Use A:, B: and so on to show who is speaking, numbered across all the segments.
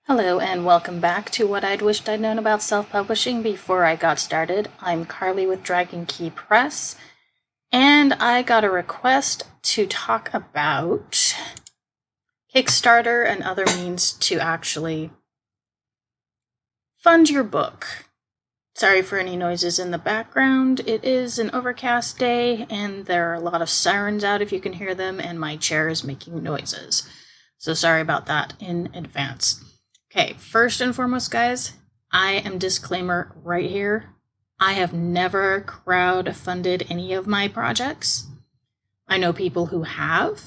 A: Hello and welcome back to what I'd wished I'd known about self-publishing before I got started. I'm Karlie with Dragon Key Press, and I got a request to talk about Kickstarter and other means to actually fund your book. Sorry for any noises in the background. It is an overcast day and there are a lot of sirens out if you can hear them, and my chair is making noises. So sorry about that in advance. Okay, first and foremost, guys, I am disclaimer right here. I have never crowdfunded any of my projects. I know people who have,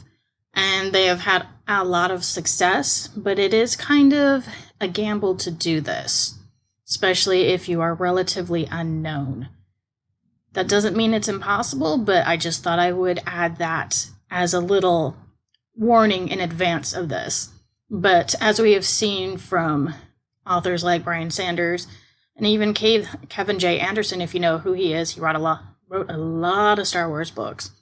A: and they have had a lot of success, but it is kind of a gamble to do this, especially if you are relatively unknown. That doesn't mean it's impossible, but I just thought I would add that as a little warning in advance of this. But as we have seen from authors like Brian Sanders and even Kevin J. Anderson, if you know who he is, he wrote a lot of Star Wars books.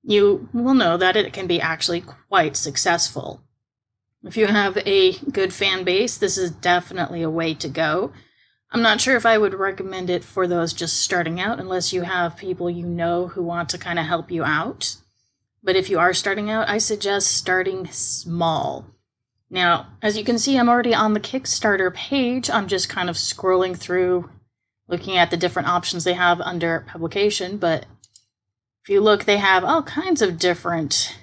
A: You will know that it can be actually quite successful. If you have a good fan base, this is definitely a way to go. I'm not sure if I would recommend it for those just starting out unless you have people you know who want to kind of help you out. But if you are starting out, I suggest starting small. Now, as you can see, I'm already on the Kickstarter page. I'm just kind of scrolling through, looking at the different options they have under publication. But if you look, they have all kinds of different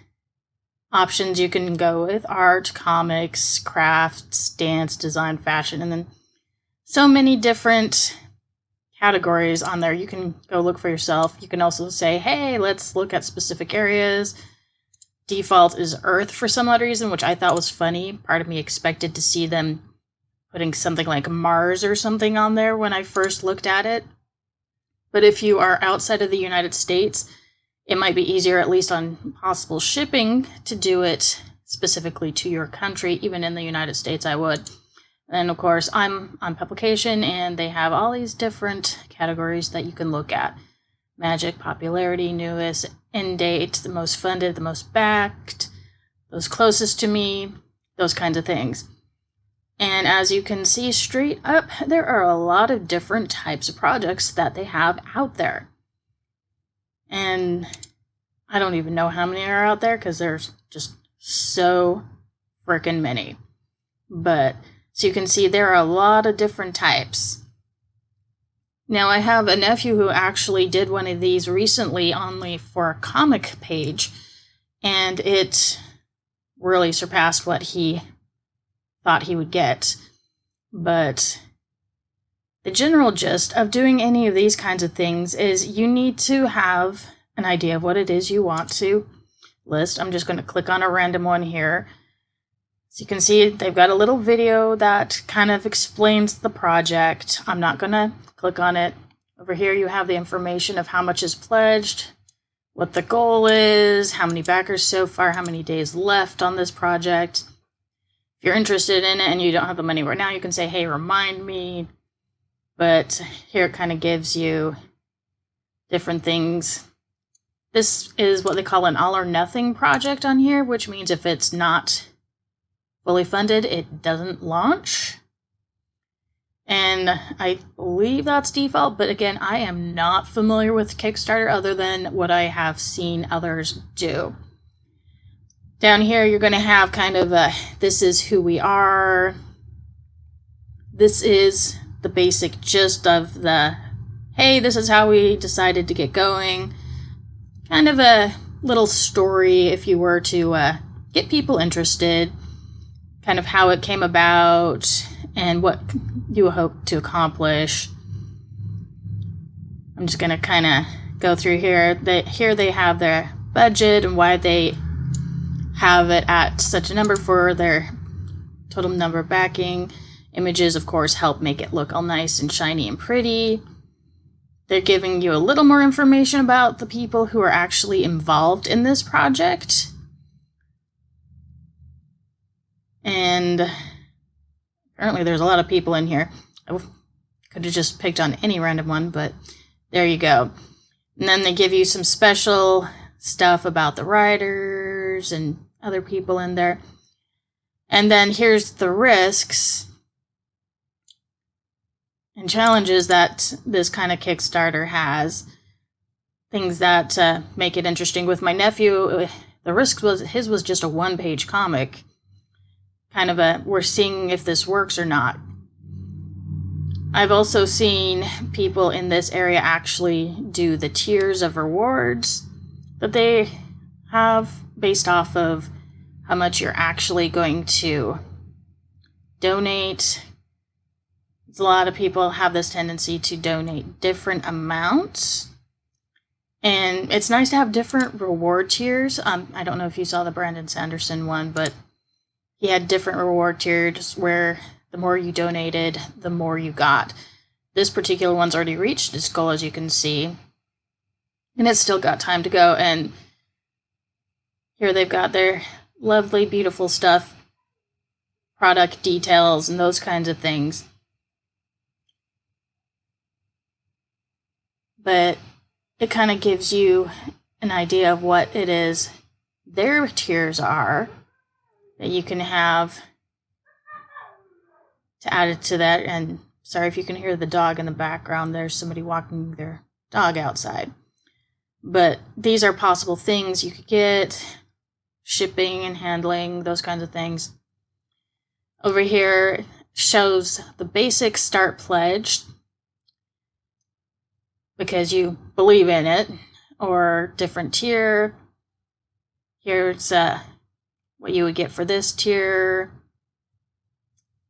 A: options you can go with: art, comics, crafts, dance, design, fashion, and then so many different categories on there. You can go look for yourself. You can also say, hey, let's look at specific areas. Default is Earth for some odd reason, which I thought was funny. Part of me expected to see them putting something like Mars or something on there when I first looked at it. But if you are outside of the United States, it might be easier, at least on possible shipping, to do it specifically to your country. Even in the United States, I would. And of course, I'm on publication, and they have all these different categories that you can look at. Magic, popularity, newest, end date, the most funded, the most backed, those closest to me, those kinds of things. And as you can see straight up, there are a lot of different types of projects that they have out there. And I don't even know how many are out there because there's just so freaking many. But so you can see there are a lot of different types. Now, I have a nephew who actually did one of these recently only for a comic page, and it really surpassed what he thought he would get. But the general gist of doing any of these kinds of things is you need to have an idea of what it is you want to list. I'm just going to click on a random one here. So you can see they've got a little video that kind of explains the project. I'm not going to click on it. Over here you have the information of how much is pledged, what the goal is, how many backers so far, how many days left on this project. If you're interested in it and you don't have the money right now, you can say, hey, remind me. But here it kind of gives you different things. This is what they call an all or nothing project on here, which means if it's not fully funded, it doesn't launch. And I believe that's default, but again, I am not familiar with Kickstarter other than what I have seen others do. Down here, you're going to have kind of a, this is who we are. This is the basic gist of the, hey, this is how we decided to get going. Kind of a little story if you were to get people interested. Kind of how it came about and what you hope to accomplish. I'm just going to kind of go through here. Here they have their budget and why they have it at such a number for their total number of backing. Images, of course, help make it look all nice and shiny and pretty. They're giving you a little more information about the people who are actually involved in this project. And apparently there's a lot of people in here. I could have just picked on any random one, but there you go. And then they give you some special stuff about the writers and other people in there. And then here's the risks and challenges that this kind of Kickstarter has. Things that make it interesting. With my nephew, the risk was his was just a one-page comic. Kind of we're seeing if this works or not. I've also seen people in this area actually do the tiers of rewards that they have based off of how much you're actually going to donate. A lot of people have this tendency to donate different amounts. And it's nice to have different reward tiers. I don't know if you saw the Brandon Sanderson one, but he had different reward tiers where the more you donated, the more you got. This particular one's already reached its goal, as you can see. And it's still got time to go. And here they've got their lovely, beautiful stuff, product details, and those kinds of things. But it kind of gives you an idea of what it is their tiers are that you can have to add it to that. And sorry if you can hear the dog in the background. There's somebody walking their dog outside. But these are possible things you could get, shipping and handling, those kinds of things. Over here shows the basic start pledge because you believe in it, or different tier. Here's what you would get for this tier,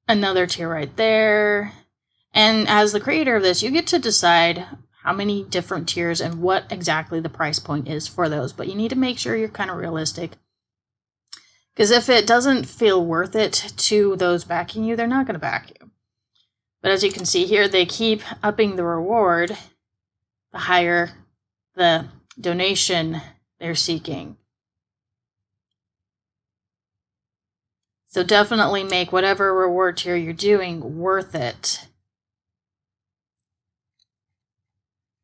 A: another tier right there. And as the creator of this, you get to decide how many different tiers and what exactly the price point is for those. But you need to make sure you're kind of realistic. Because if it doesn't feel worth it to those backing you, they're not going to back you. But as you can see here, they keep upping the reward the higher the donation they're seeking. So definitely make whatever reward tier you're doing worth it.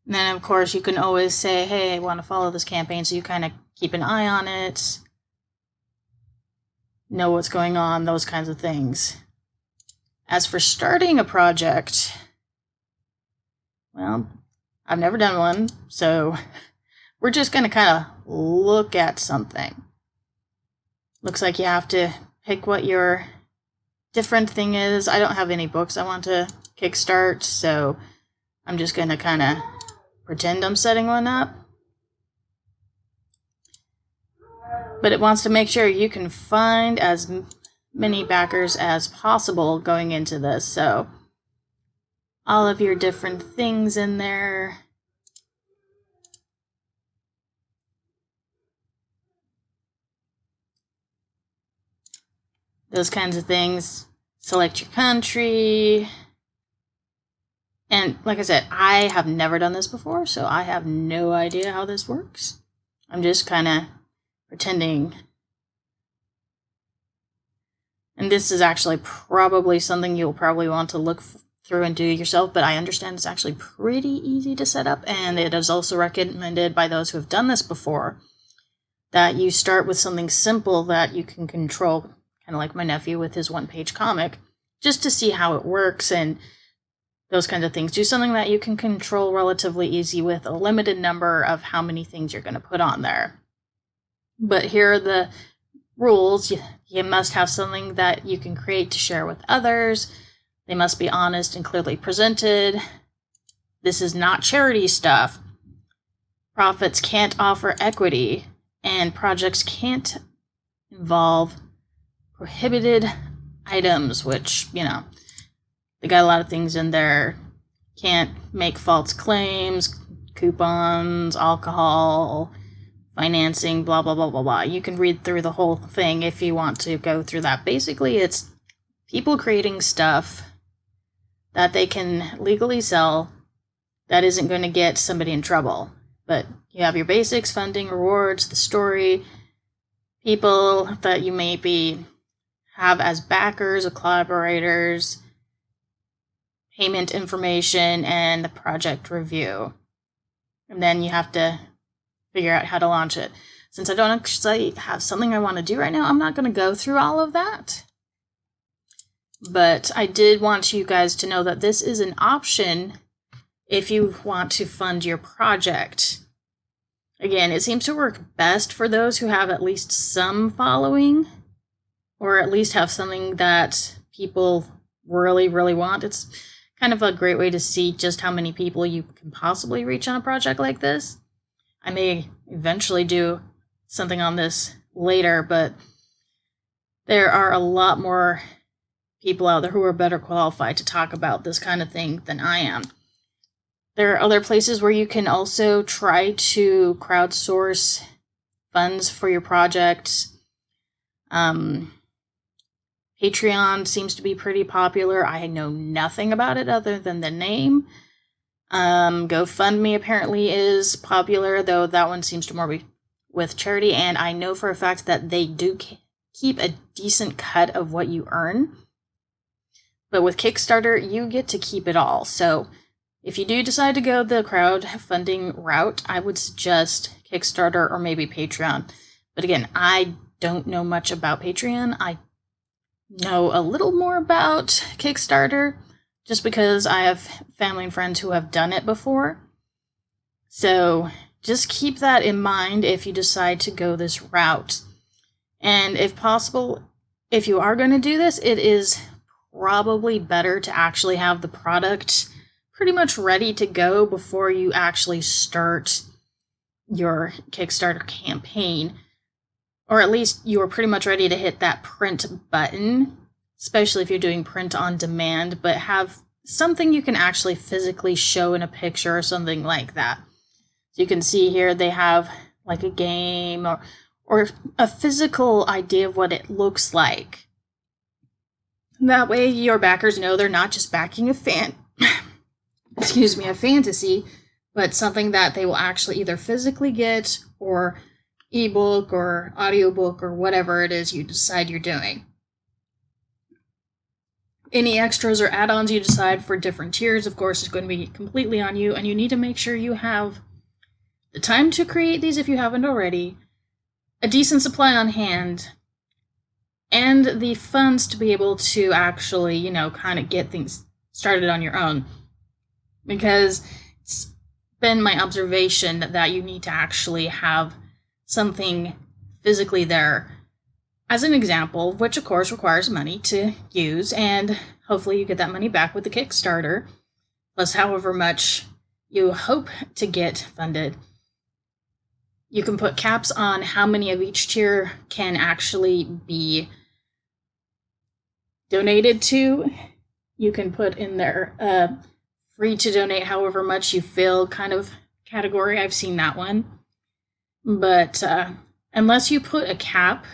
A: And then, of course, you can always say, hey, I want to follow this campaign, so you kind of keep an eye on it, know what's going on, those kinds of things. As for starting a project, well, I've never done one, so we're just going to kind of look at something. Looks like you have to pick what your different thing is. I don't have any books I want to kickstart, so I'm just going to kind of pretend I'm setting one up. But it wants to make sure you can find as many backers as possible going into this. So all of your different things in there. Those kinds of things. Select your country. And like I said, I have never done this before, so I have no idea how this works. I'm just kind of pretending. And this is actually probably something you'll probably want to look through and do yourself, but I understand it's actually pretty easy to set up, and it is also recommended by those who have done this before that you start with something simple that you can control, kind of like my nephew with his one-page comic, just to see how it works and those kinds of things. Do something that you can control relatively easy with a limited number of how many things you're going to put on there. But here are the rules. You must have something that you can create to share with others. They must be honest and clearly presented. This is not charity stuff. Profits can't offer equity, and projects can't involve prohibited items, which, you know, they got a lot of things in there. Can't make false claims, coupons, alcohol, financing, blah, blah, blah, blah, blah. You can read through the whole thing if you want to go through that. Basically, it's people creating stuff that they can legally sell that isn't going to get somebody in trouble. But you have your basics, funding, rewards, the story, people that you maybe have as backers or collaborators, payment information, and the project review. And then you have to figure out how to launch it. Since I don't actually have something I want to do right now, I'm not going to go through all of that. But I did want you guys to know that this is an option if you want to fund your project. Again, it seems to work best for those who have at least some following, or at least have something that people really, really want. It's kind of a great way to see just how many people you can possibly reach on a project like this. I may eventually do something on this later, but there are a lot more people out there who are better qualified to talk about this kind of thing than I am. There are other places where you can also try to crowdsource funds for your project. Patreon seems to be pretty popular. I know nothing about it other than the name. GoFundMe apparently is popular, though that one seems to more be with charity, and I know for a fact that they do keep a decent cut of what you earn. But with Kickstarter, you get to keep it all. So if you do decide to go the crowdfunding route, I would suggest Kickstarter or maybe Patreon. But again, I don't know much about Patreon. I know a little more about Kickstarter just because I have family and friends who have done it before. So just keep that in mind if you decide to go this route. And if possible, if you are going to do this, it is probably better to actually have the product pretty much ready to go before you actually start your Kickstarter campaign. Or at least you're pretty much ready to hit that print button, especially if you're doing print on demand, but have something you can actually physically show in a picture or something like that. So you can see here they have like a game or a physical idea of what it looks like. That way your backers know they're not just backing a fantasy, but something that they will actually either physically get or ebook or audiobook or whatever it is you decide you're doing. Any extras or add-ons you decide for different tiers, of course, is going to be completely on you, and you need to make sure you have the time to create these if you haven't already, a decent supply on hand, and the funds to be able to actually, kind of get things started on your own. Because it's been my observation that you need to actually have something physically there as an example, which of course requires money to use, and hopefully you get that money back with the Kickstarter, plus however much you hope to get funded. You can put caps on how many of each tier can actually be donated to. You can put in there free to donate however much you feel kind of category. I've seen that one. But unless you put a cap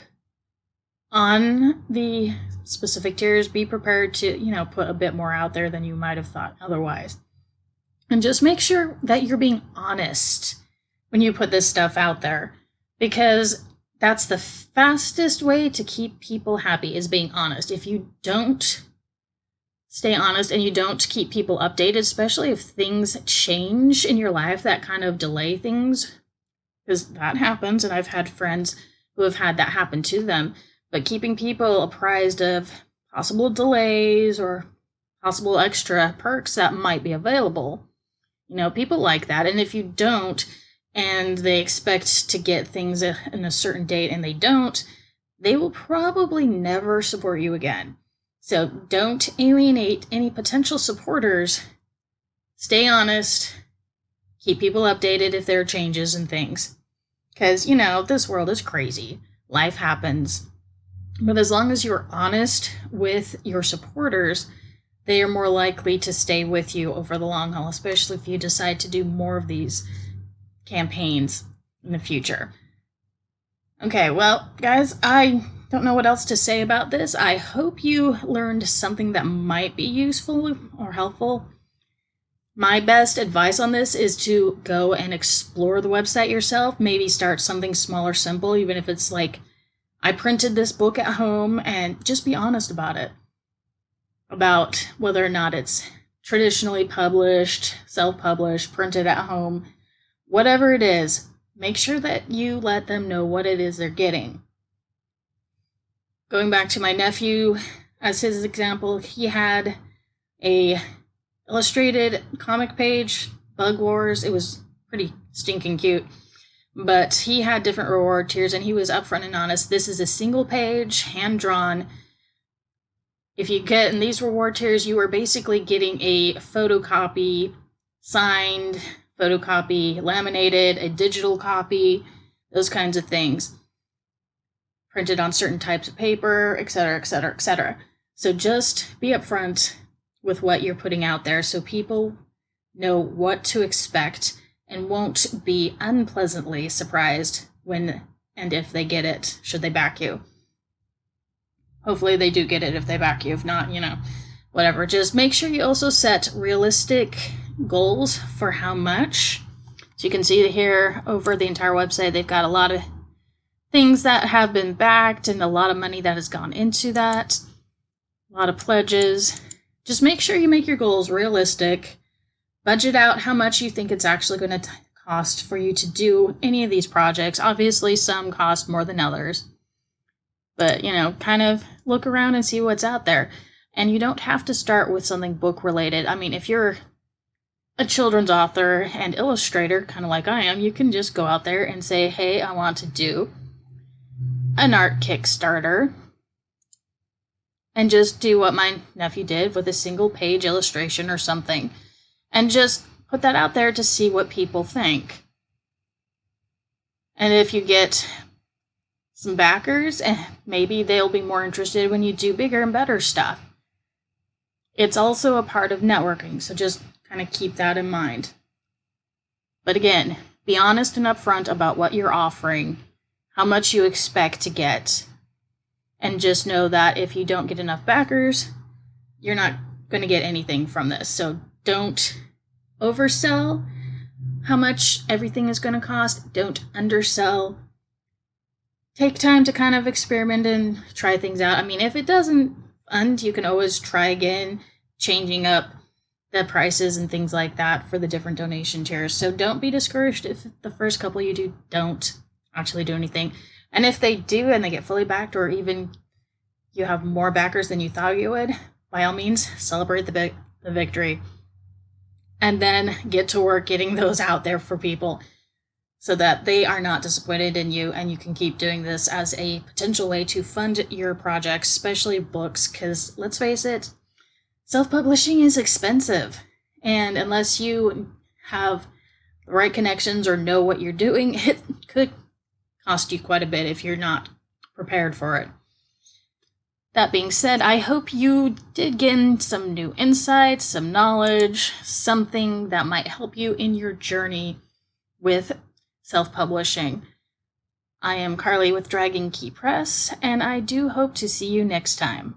A: on the specific tiers, be prepared to, put a bit more out there than you might have thought otherwise. And just make sure that you're being honest when you put this stuff out there, because that's the fastest way to keep people happy, is being honest. If you don't stay honest and you don't keep people updated, especially if things change in your life that kind of delay things, because that happens, and I've had friends who have had that happen to them. But keeping people apprised of possible delays or possible extra perks that might be available, people like that. And if you don't, and they expect to get things in a certain date and they don't, they will probably never support you again. So don't alienate any potential supporters. Stay honest. Keep people updated if there are changes and things. Because, this world is crazy. Life happens. But as long as you're honest with your supporters, they are more likely to stay with you over the long haul, especially if you decide to do more of these campaigns in the future. Okay, well, guys, I don't know what else to say about this. I hope you learned something that might be useful or helpful. My best advice on this is to go and explore the website yourself. Maybe start something small or simple, even if it's like, I printed this book at home, and just be honest about it. About whether or not it's traditionally published, self-published, printed at home, whatever it is, make sure that you let them know what it is they're getting. Going back to my nephew, as his example, he had a illustrated comic page, Bug Wars. It was pretty stinking cute. But he had different reward tiers, and he was upfront and honest. This is a single page, hand-drawn. If you get in these reward tiers, you are basically getting a photocopy, signed, photocopy, laminated, a digital copy, those kinds of things. Printed on certain types of paper, etc., etc., etc. So just be upfront with what you're putting out there so people know what to expect and won't be unpleasantly surprised when and if they get it, should they back you. Hopefully they do get it if they back you. If not, whatever. Just make sure you also set realistic goals for how much. So you can see here over the entire website, they've got a lot of things that have been backed and a lot of money that has gone into that. A lot of pledges. Just make sure you make your goals realistic. Budget out how much you think it's actually going to cost for you to do any of these projects. Obviously, some cost more than others. But, kind of look around and see what's out there. And you don't have to start with something book related. I mean, if you're a children's author and illustrator, kind of like I am, you can just go out there and say, hey, I want to do an art Kickstarter. And just do what my nephew did with a single page illustration or something. And just put that out there to see what people think. And if you get some backers, maybe they'll be more interested when you do bigger and better stuff. It's also a part of networking, so just kind of keep that in mind. But again, be honest and upfront about what you're offering, how much you expect to get, and just know that if you don't get enough backers, you're not going to get anything from this. So don't oversell how much everything is going to cost. Don't undersell. Take time to kind of experiment and try things out. I mean, if it doesn't fund, you can always try again, changing up the prices and things like that for the different donation tiers. So don't be discouraged if the first couple you do don't actually do anything. And if they do and they get fully backed, or even you have more backers than you thought you would, by all means, celebrate the victory. And then get to work getting those out there for people so that they are not disappointed in you, and you can keep doing this as a potential way to fund your projects, especially books, because let's face it, self-publishing is expensive. And unless you have the right connections or know what you're doing, it could cost you quite a bit if you're not prepared for it. That being said, I hope you did gain some new insights, some knowledge, something that might help you in your journey with self-publishing. I am Karlie with Dragon Key Press, and I do hope to see you next time.